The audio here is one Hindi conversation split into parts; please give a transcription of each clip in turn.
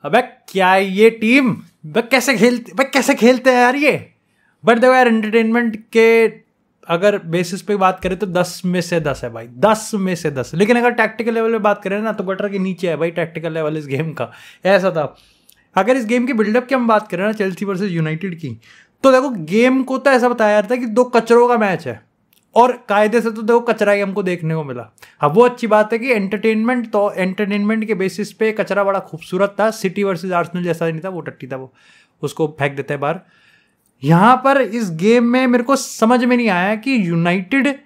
अबे क्या ये टीम कैसे खेलते हैं यार ये। बट देखो यार, एंटरटेनमेंट के अगर बेसिस पे बात करें तो 10 में से 10 है भाई, 10 में से 10। लेकिन अगर टैक्टिकल लेवल पे बात करें ना तो गटर के नीचे है भाई टैक्टिकल लेवल इस गेम का। ऐसा था। अगर इस गेम की बिल्डअप की हम बात करें ना, चेल्सी वर्सेस यूनाइटेड की, तो देखो गेम को तो ऐसा बताया जाता है कि दो कचरों का मैच है और कायदे से तो देखो कचरा ही हमको देखने को मिला। अब वो अच्छी बात है कि एंटरटेनमेंट के बेसिस पे कचरा बड़ा खूबसूरत था। सिटी वर्सेस आर्सेनल जैसा नहीं था, वो टट्टी था, वो उसको फेंक देते हैं बाहर। यहां पर इस गेम में मेरे को समझ में नहीं आया कि यूनाइटेड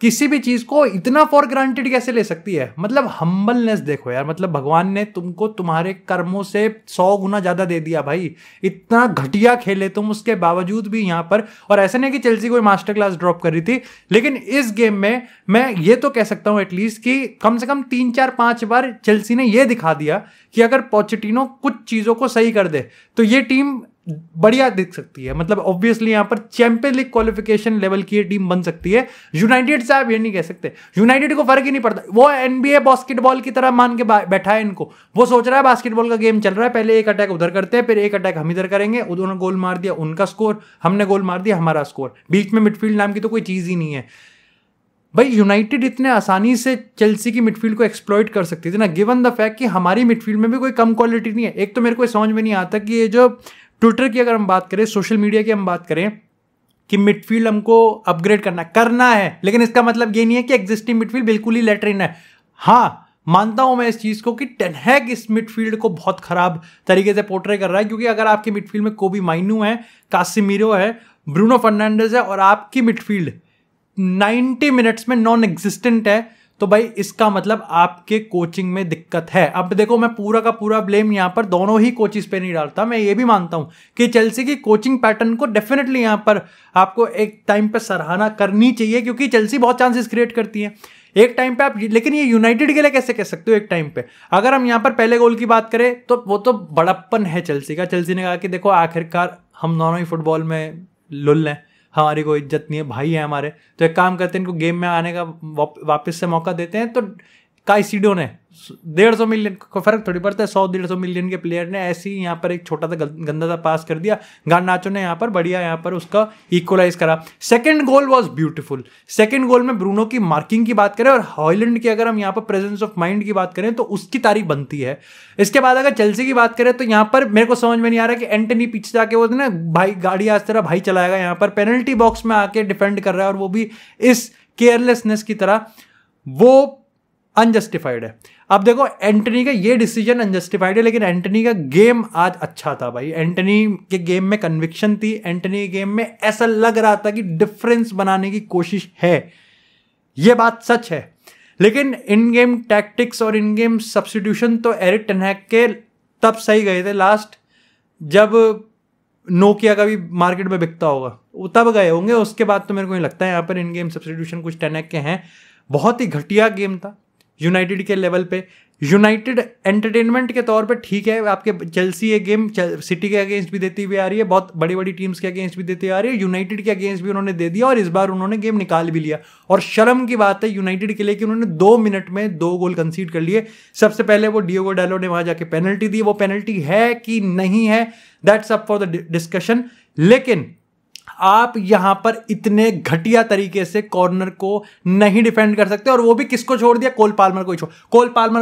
किसी भी चीज को इतना फॉर ग्रांटेड कैसे ले सकती है। मतलब हम्बलनेस देखो यार, मतलब भगवान ने तुमको तुम्हारे कर्मों से 100 गुना ज्यादा दे दिया भाई। इतना घटिया खेले तुम, उसके बावजूद भी यहां पर। और ऐसा नहीं कि चेल्सी कोई मास्टर क्लास ड्रॉप कर रही थी, लेकिन इस गेम में मैं ये तो कह सकता हूं एटलीस्ट कि कम से कम 3 4 5 बार चेल्सी ने यह दिखा दिया कि अगर पोचेटिनो कुछ चीजों को सही कर दे तो ये टीम बढ़िया दिख सकती है। मतलब ऑब्वियसली यहां पर चैंपियन लीग क्वालिफिकेशन लेवल की ये टीम बन सकती है। यूनाइटेड से आप ये नहीं कह सकते, यूनाइटेड को फर्क ही नहीं पड़ता। वो एनबीए बास्केटबॉल की तरह मान के बैठा है इनको। वो सोच रहा है बास्केटबॉल का गेम चल रहा है, पहले एक अटैक उधर करते हैं, फिर एक अटैक हम इधर करेंगे। उन्होंने गोल मार दिया, उनका स्कोर, हमने गोल मार दिया, हमारा स्कोर। बीच में मिडफील्ड नाम की तो कोई चीज ही नहीं है भाई। यूनाइटेड इतने आसानी से चेल्सी की मिडफील्ड को एक्सप्लॉइट कर सकती थी ना, गिवन द फैक्ट कि हमारी मिडफील्ड में भी कोई कम क्वालिटी नहीं है। एक तो मेरे को समझ में नहीं आता कि ये जो ट्विटर की अगर हम बात करें, सोशल मीडिया की हम बात करें कि मिडफील्ड हमको अपग्रेड करना है, लेकिन इसका मतलब ये नहीं है कि एग्जिस्टिंग मिडफील्ड बिल्कुल ही लेटरिन है। हाँ, मानता हूं मैं इस चीज को कि टेन हैग इस मिडफील्ड को बहुत खराब तरीके से पोर्ट्रे कर रहा है, क्योंकि अगर आपकी मिडफील्ड में कोबी माइनू है, कासिमिरो है, ब्रूनो फर्नांडेज है और आपकी मिडफील्ड 90 मिनट्स में नॉन एग्जिस्टेंट है, तो भाई इसका मतलब आपके कोचिंग में दिक्कत है। अब देखो, मैं पूरा का पूरा ब्लेम यहां पर दोनों ही कोचेस पे नहीं डालता। मैं ये भी मानता हूं कि चेल्सी की कोचिंग पैटर्न को डेफिनेटली यहां पर आपको एक टाइम पे सराहना करनी चाहिए, क्योंकि चेल्सी बहुत चांसेस क्रिएट करती है एक टाइम पे आप। लेकिन ये यूनाइटेड के लिए कैसे कह सकते हो एक टाइम पे। अगर हम यहां पर पहले गोल की बात करें तो वो तो बड़प्पन है चेल्सी का। चेल्सी ने कहा कि देखो आखिरकार हम दोनों ही फुटबॉल में लुल्ल हैं, हमारी कोई इज्जत नहीं है, भाई है हमारे, तो एक काम करते हैं इनको गेम में आने का वापस से मौका देते हैं। तो काइसिडो ने 150 मिलियन को फर्क थोड़ी पड़ता है, 100-150 मिलियन के प्लेयर ने ऐसे ही यहाँ पर एक छोटा सा गंदा सा पास कर दिया। गार्नाचो ने यहाँ पर बढ़िया यहाँ पर उसका इक्वलाइज करा। Second goal was beautiful. Second goal में ब्रूनो की मार्किंग की बात करें और हॉयलैंड की अगर हम यहाँ पर प्रेजेंस ऑफ माइंड की बात करें तो उसकी तारीफ बनती है। इसके बाद अगर चेल्सी की बात करें तो यहाँ पर मेरे को समझ में नहीं आ रहा कि एंटनी पीछे जाके वो ना भाई गाड़ी आज तरह भाई चलाएगा, यहाँ पर पेनल्टी बॉक्स में आके डिफेंड कर रहा है और वो भी इस केयरलेसनेस की तरह, वो अनजस्टिफाइड है। अब देखो एंटनी का ये डिसीजन अनजस्टिफाइड है, लेकिन एंटनी का गेम आज अच्छा था भाई। एंटनी के गेम में कन्विक्शन थी, एंटनी के गेम में ऐसा लग रहा था कि डिफरेंस बनाने की कोशिश है, ये बात सच है। लेकिन इन गेम टैक्टिक्स और इन गेम सब्स्टिट्यूशन तो एरिक टेन हैग के तब सही गए थे लास्ट, जब नोकिया का भी मार्केट में बिकता होगा, वो तब गए होंगे। उसके बाद तो मेरे को नहीं लगता है यहाँ पर इन गेम सब्स्टिट्यूशन कुछ टेन हैग के हैं। बहुत ही घटिया गेम था यूनाइटेड के लेवल पे। यूनाइटेड एंटरटेनमेंट के तौर पे ठीक है, आपके चेल्सी ये गेम सिटी के अगेंस्ट भी देती हुई आ रही है, बहुत बड़ी बड़ी टीम्स के अगेंस्ट भी देती आ रही है, यूनाइटेड के अगेंस्ट भी उन्होंने दे दिया और इस बार उन्होंने गेम निकाल भी लिया। और शर्म की बात है यूनाइटेड के लिए कि उन्होंने 2 मिनट में 2 गोल कंसीड कर लिए। सबसे पहले वो डियोगो डालो ने वहां जाके पेनल्टी दी, वो पेनल्टी है कि नहीं है that's up for the discussion. लेकिन आप यहां पर इतने घटिया तरीके से कॉर्नर को नहीं डिफेंड कर सकते, और वो भी किसको छोड़ दिया, कोल पाल्मर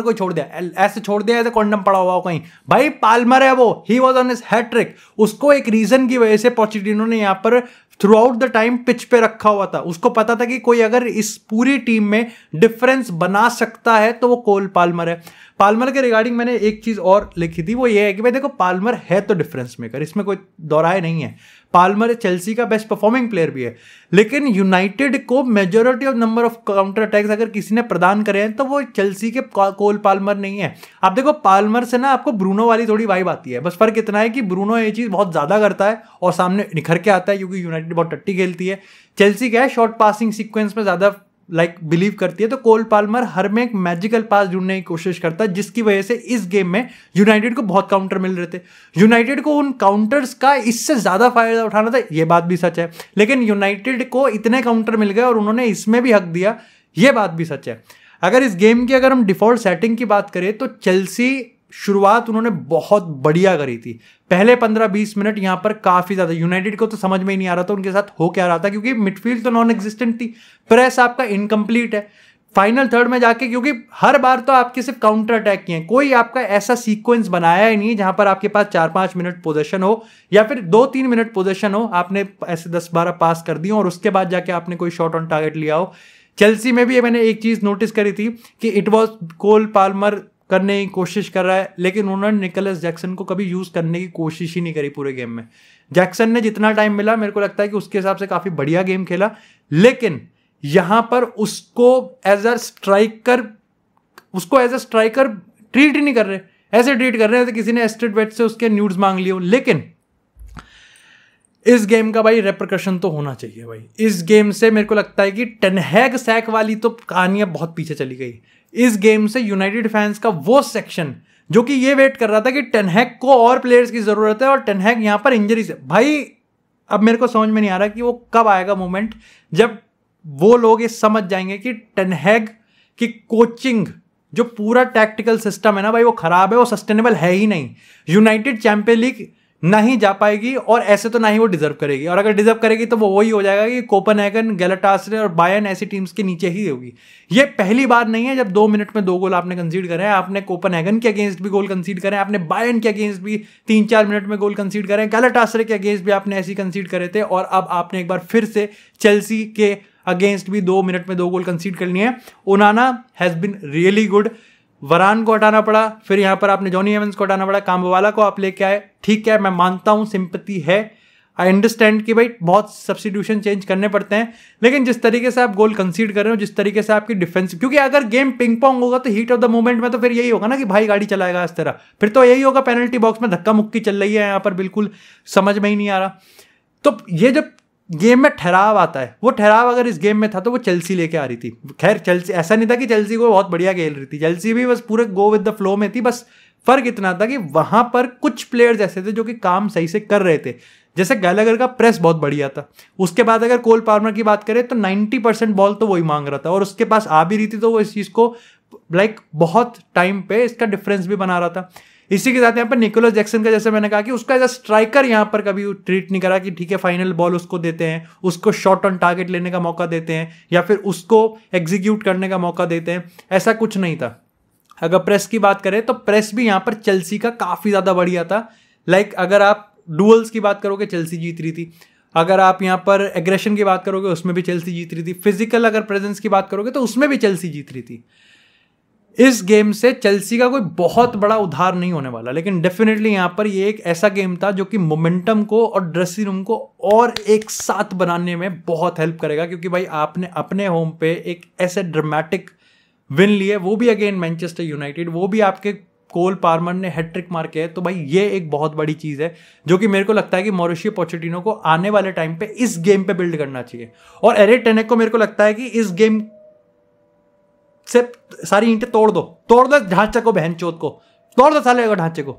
को छोड़ दिया। ऐसे छोड़ दिया ऐसे कॉन्डम पड़ा हुआ हो कहीं। भाई पाल्मर है वो, he was on his hattrick. उसको एक रीजन की वजह से पोचेटिनो ने यहां पर through out the time pitch पे रखा हुआ था। उसको पता था कि कोई अगर इस पूरी टीम में डिफरेंस बना सकता है तो वो कोल पाल्मर है। पाल्मर के रिगार्डिंग मैंने एक चीज और लिखी थी, वो ये है कि भाई देखो पाल्मर है तो डिफरेंस मेकर, इसमें कोई दोहराए नहीं है। पाल्मर चेल्सी का बेस्ट परफॉर्मिंग प्लेयर भी है, लेकिन यूनाइटेड को majority of number of counter attacks अगर किसी ने प्रदान करे हैं तो वो चेल्सी के कोल पाल्मर नहीं है। आप देखो पाल्मर से ना आपको ब्रूनो वाली थोड़ी वाइब आती है, बस फर्क इतना है कि ब्रूनो ये चीज बहुत ज्यादा करता है और सामने निखर के आता है, क्योंकि यूनाइटेड बहुत टट्टी खेलती है। चेल्सी क्या है, शॉर्ट पासिंग सीक्वेंस में ज्यादा बिलीव करती है, तो कोल पाल्मर हर में एक मैजिकल पास ढूंढने की कोशिश करता है, जिसकी वजह से इस गेम में यूनाइटेड को बहुत काउंटर मिल रहे थे। यूनाइटेड को उन काउंटर्स का इससे ज्यादा फायदा उठाना था, ये बात भी सच है, लेकिन यूनाइटेड को इतने काउंटर मिल गए और उन्होंने इसमें भी हक दिया, ये बात भी सच है। अगर इस गेम की अगर हम डिफॉल्ट सेटिंग की बात करें तो चेल्सी शुरुआत उन्होंने बहुत बढ़िया करी थी। पहले 15-20 मिनट यहाँ पर काफ़ी ज़्यादा यूनाइटेड को तो समझ में ही नहीं आ रहा था उनके साथ हो क्या रहा था, क्योंकि मिडफील्ड तो नॉन एग्जिस्टेंट थी, प्रेस आपका इनकम्प्लीट है। फाइनल थर्ड में जाके, क्योंकि हर बार तो आपके सिर्फ काउंटर अटैक किए हैं, कोई आपका ऐसा सीक्वेंस बनाया ही नहीं जहां पर आपके पास 4-5 मिनट पोजीशन हो या फिर 2-3 मिनट पोजीशन हो, आपने ऐसे 10-12 पास कर दिए और उसके बाद जाके आपने कोई शॉट ऑन टारगेट लिया हो। चेल्सी में भी मैंने एक चीज नोटिस करी थी कि इट वॉज कोल पाल्मर करने की कोशिश कर रहा है, लेकिन उन्होंने निकोलस जैक्सन को कभी यूज करने की कोशिश ही नहीं करी पूरे गेम में। जैक्सन ने जितना टाइम मिला मेरे को लगता है कि उसके हिसाब से काफी बढ़िया गेम खेला, लेकिन यहां पर उसको एज अ स्ट्राइकर ट्रीट ही नहीं कर रहे, ऐसे ट्रीट कर रहे हैं किसी ने एस्टेड वेट से उसके न्यूड्स मांग लिए हो। लेकिन इस गेम का भाई रेपरकशन तो होना चाहिए भाई। इस गेम से मेरे को लगता है कि टेन हैग सैक वाली तो कहानियां बहुत पीछे चली गई। इस गेम से यूनाइटेड फैंस का वो सेक्शन जो कि ये वेट कर रहा था कि टेन हैग को और प्लेयर्स की जरूरत है और टेन हैग यहां पर इंजरी से, भाई अब मेरे को समझ में नहीं आ रहा कि वो कब आएगा मोमेंट जब वो लोग ये समझ जाएंगे कि टेन हैग की कोचिंग जो पूरा टैक्टिकल सिस्टम है ना भाई वो खराब है, वो सस्टेनेबल है ही नहीं। यूनाइटेड चैंपियन लीग नहीं जा पाएगी और ऐसे तो ना ही वो डिजर्व करेगी, और अगर डिजर्व करेगी तो वो वही हो जाएगा कि कोपेनहेगन, गैलाटासरे और बायर्न ऐसी टीम्स के नीचे ही होगी। ये पहली बार नहीं है जब 2 मिनट में 2 गोल आपने कंसीड करे हैं। आपने कोपेनहेगन के अगेंस्ट भी गोल कंसीड करे, आपने बायर्न के अगेंस्ट भी 3-4 मिनट में गोल कंसीड करे, गैलाटासरे के अगेंस्ट भी आपने ऐसे कंसीड करे थे, और अब आपने एक बार फिर से चेल्सी के अगेंस्ट भी 2 मिनट में 2 गोल कंसीड कर लिए हैं। ओनाना हैज बिन रियली गुड। वरान को हटाना पड़ा, फिर यहाँ पर आपने जॉनी एवंस को हटाना पड़ा, काम्बवाला को आप लेके आए, ठीक है मैं मानता हूँ सिंपैथी है, आई अंडरस्टैंड कि भाई बहुत सब्स्टिट्यूशन चेंज करने पड़ते हैं, लेकिन जिस तरीके से आप गोल कंसीड कर रहे हो, जिस तरीके से आपकी डिफेंस, क्योंकि अगर गेम पिंग पोंग होगा तो हीट ऑफ द मोमेंट में तो फिर यही होगा ना कि भाई गाड़ी चलाएगा इस तरह, फिर तो यही होगा पेनल्टी बॉक्स में धक्का मुक्की चल रही है यहाँ पर, बिल्कुल समझ में ही नहीं आ रहा। तो ये जब गेम में ठहराव आता है, वो ठहराव अगर इस गेम में था तो वो चेल्सी लेके आ रही थी। खैर चेल्सी ऐसा नहीं था कि चेल्सी को बहुत बढ़िया खेल रही थी, चेल्सी भी बस पूरे गो विद द फ्लो में थी, बस फर्क इतना था कि वहां पर कुछ प्लेयर्स ऐसे थे जो कि काम सही से कर रहे थे। जैसे गैलागर का प्रेस बहुत बढ़िया था, उसके बाद अगर कोल पाल्मर की बात करें तो 90% बॉल तो वही मांग रहा था और उसके पास आ भी रही थी, तो वो इस चीज को लाइक बहुत टाइम पे इसका डिफरेंस भी बना रहा था। इसी के साथ यहाँ पर निकोलस जैक्सन का, जैसे मैंने कहा कि उसका एज अ स्ट्राइकर यहाँ पर कभी ट्रीट नहीं करा कि ठीक है फाइनल बॉल उसको देते हैं, उसको शॉट ऑन टारगेट लेने का मौका देते हैं या फिर उसको एग्जीक्यूट करने का मौका देते हैं, ऐसा कुछ नहीं था। अगर प्रेस की बात करें तो प्रेस भी यहाँ पर चेल्सी का काफ़ी ज़्यादा बढ़िया था। लाइक अगर आप डुअल्स की बात करोगे चेल्सी जीत रही थी, अगर आप यहाँ पर एग्रेशन की बात करोगे उसमें भी चेल्सी जीत रही थी, फिजिकल अगर प्रेजेंस की बात करोगे तो उसमें भी चेल्सी जीत रही थी। इस गेम से चेल्सी का कोई बहुत बड़ा उधार नहीं होने वाला, लेकिन डेफिनेटली यहाँ पर ये एक ऐसा गेम था जो कि मोमेंटम को और ड्रेसिंग रूम को और एक साथ बनाने में बहुत हेल्प करेगा, क्योंकि भाई आपने अपने होम पे एक ऐसे ड्रामेटिक विन लिए, वो भी अगेन मैनचेस्टर यूनाइटेड, वो भी आपके कोल पाल्मर ने हैट्रिक मार के है। तो भाई ये एक बहुत बड़ी चीज़ है जो कि मेरे को लगता है कि मॉरिशियो पोचेटिनो को आने वाले टाइम पे इस गेम पे बिल्ड करना चाहिए। और एरिक टेन हैग को मेरे को लगता है कि इस गेम से सारी ईंटें तोड़ दो ढांचे को, बहन चोद को तोड़ दो साले ढांचे को।